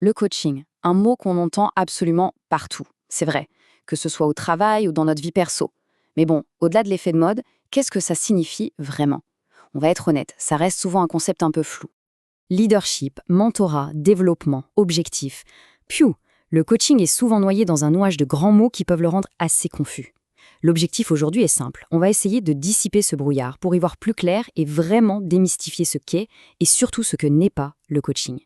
Le coaching, un mot qu'on entend absolument partout, c'est vrai, que ce soit au travail ou dans notre vie perso. Mais bon, au-delà de l'effet de mode, qu'est-ce que ça signifie vraiment? On va être honnête, ça reste souvent un concept un peu flou. Leadership, mentorat, développement, objectif. Piou, le coaching est souvent noyé dans un nuage de grands mots qui peuvent le rendre assez confus. L'objectif aujourd'hui est simple, on va essayer de dissiper ce brouillard pour y voir plus clair et vraiment démystifier ce qu'est et surtout ce que n'est pas le coaching.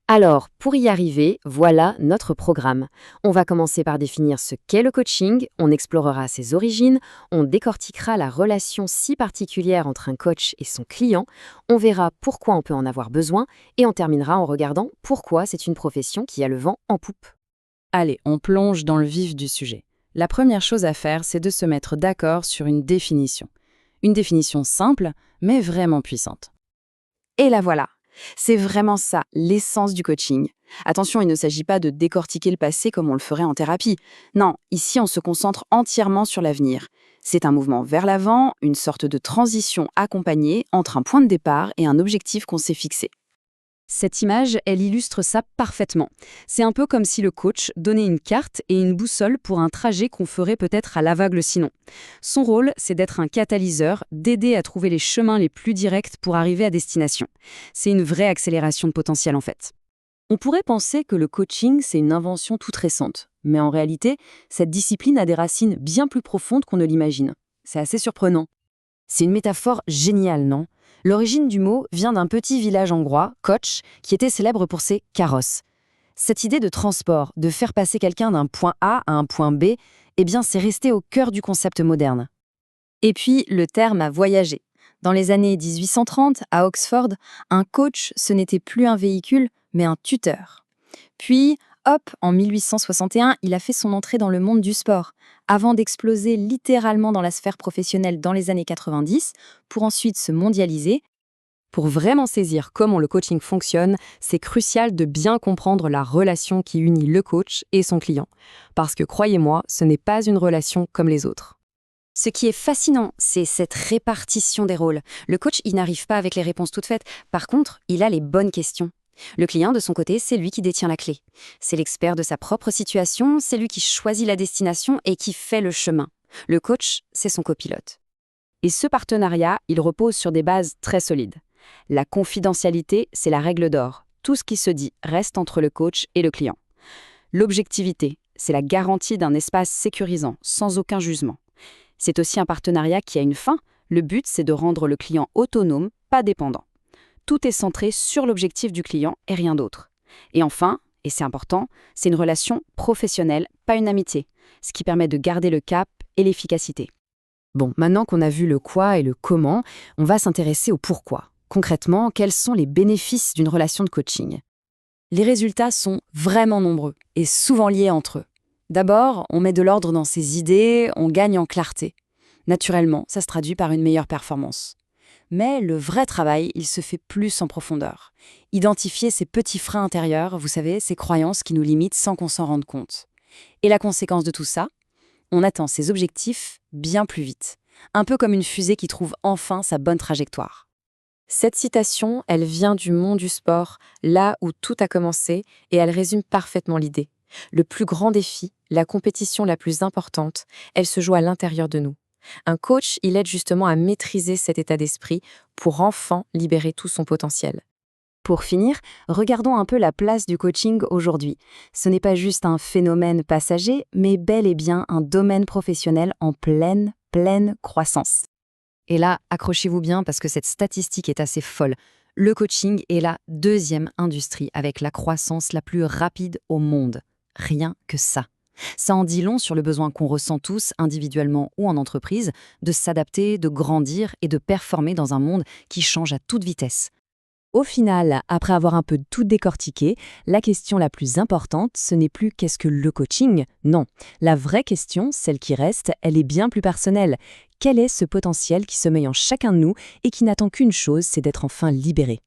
Alors, pour y arriver, voilà notre programme. On va commencer par définir ce qu'est le coaching, on explorera ses origines, on décortiquera la relation si particulière entre un coach et son client, on verra pourquoi on peut en avoir besoin et on terminera en regardant pourquoi c'est une profession qui a le vent en poupe. Allez, on plonge dans le vif du sujet. La première chose à faire, c'est de se mettre d'accord sur une définition. Une définition simple, mais vraiment puissante. Et la voilà. C'est vraiment ça, l'essence du coaching. Attention, il ne s'agit pas de décortiquer le passé comme on le ferait en thérapie. Non, ici on se concentre entièrement sur l'avenir. C'est un mouvement vers l'avant, une sorte de transition accompagnée entre un point de départ et un objectif qu'on s'est fixé. Cette image, elle illustre ça parfaitement. C'est un peu comme si le coach donnait une carte et une boussole pour un trajet qu'on ferait peut-être à l'aveugle sinon. Son rôle, c'est d'être un catalyseur, d'aider à trouver les chemins les plus directs pour arriver à destination. C'est une vraie accélération de potentiel en fait. On pourrait penser que le coaching, c'est une invention toute récente. Mais en réalité, cette discipline a des racines bien plus profondes qu'on ne l'imagine. C'est assez surprenant. C'est une métaphore géniale, non? L'origine du mot vient d'un petit village hongrois, Kocs, qui était célèbre pour ses carrosses. Cette idée de transport, de faire passer quelqu'un d'un point A à un point B, eh bien c'est resté au cœur du concept moderne. Et puis, le terme a voyagé. Dans les années 1830, à Oxford, un coach, ce n'était plus un véhicule, mais un tuteur. Puis, hop, en 1861, il a fait son entrée dans le monde du sport, avant d'exploser littéralement dans la sphère professionnelle dans les années 90, pour ensuite se mondialiser. Pour vraiment saisir comment le coaching fonctionne, c'est crucial de bien comprendre la relation qui unit le coach et son client. Parce que croyez-moi, ce n'est pas une relation comme les autres. Ce qui est fascinant, c'est cette répartition des rôles. Le coach, il n'arrive pas avec les réponses toutes faites. Par contre, il a les bonnes questions. Le client, de son côté, c'est lui qui détient la clé. C'est l'expert de sa propre situation, c'est lui qui choisit la destination et qui fait le chemin. Le coach, c'est son copilote. Et ce partenariat, il repose sur des bases très solides. La confidentialité, c'est la règle d'or. Tout ce qui se dit reste entre le coach et le client. L'objectivité, c'est la garantie d'un espace sécurisant, sans aucun jugement. C'est aussi un partenariat qui a une fin. Le but, c'est de rendre le client autonome, pas dépendant. Tout est centré sur l'objectif du client et rien d'autre. Et enfin, et c'est important, c'est une relation professionnelle, pas une amitié, ce qui permet de garder le cap et l'efficacité. Bon, maintenant qu'on a vu le quoi et le comment, on va s'intéresser au pourquoi. Concrètement, quels sont les bénéfices d'une relation de coaching? Les résultats sont vraiment nombreux et souvent liés entre eux. D'abord, on met de l'ordre dans ses idées, on gagne en clarté. Naturellement, ça se traduit par une meilleure performance. Mais le vrai travail, il se fait plus en profondeur. Identifier ces petits freins intérieurs, vous savez, ces croyances qui nous limitent sans qu'on s'en rende compte. Et la conséquence de tout ça, on atteint ses objectifs bien plus vite. Un peu comme une fusée qui trouve enfin sa bonne trajectoire. Cette citation, elle vient du monde du sport, là où tout a commencé, et elle résume parfaitement l'idée. Le plus grand défi, la compétition la plus importante, elle se joue à l'intérieur de nous. Un coach, il aide justement à maîtriser cet état d'esprit pour enfin libérer tout son potentiel. Pour finir, regardons un peu la place du coaching aujourd'hui. Ce n'est pas juste un phénomène passager, mais bel et bien un domaine professionnel en pleine croissance. Et là, accrochez-vous bien parce que cette statistique est assez folle. Le coaching est la deuxième industrie avec la croissance la plus rapide au monde. Rien que ça. Ça en dit long sur le besoin qu'on ressent tous, individuellement ou en entreprise, de s'adapter, de grandir et de performer dans un monde qui change à toute vitesse. Au final, après avoir un peu tout décortiqué, la question la plus importante, ce n'est plus qu'est-ce que le coaching? Non. La vraie question, celle qui reste, elle est bien plus personnelle. Quel est ce potentiel qui sommeille en chacun de nous et qui n'attend qu'une chose, c'est d'être enfin libéré?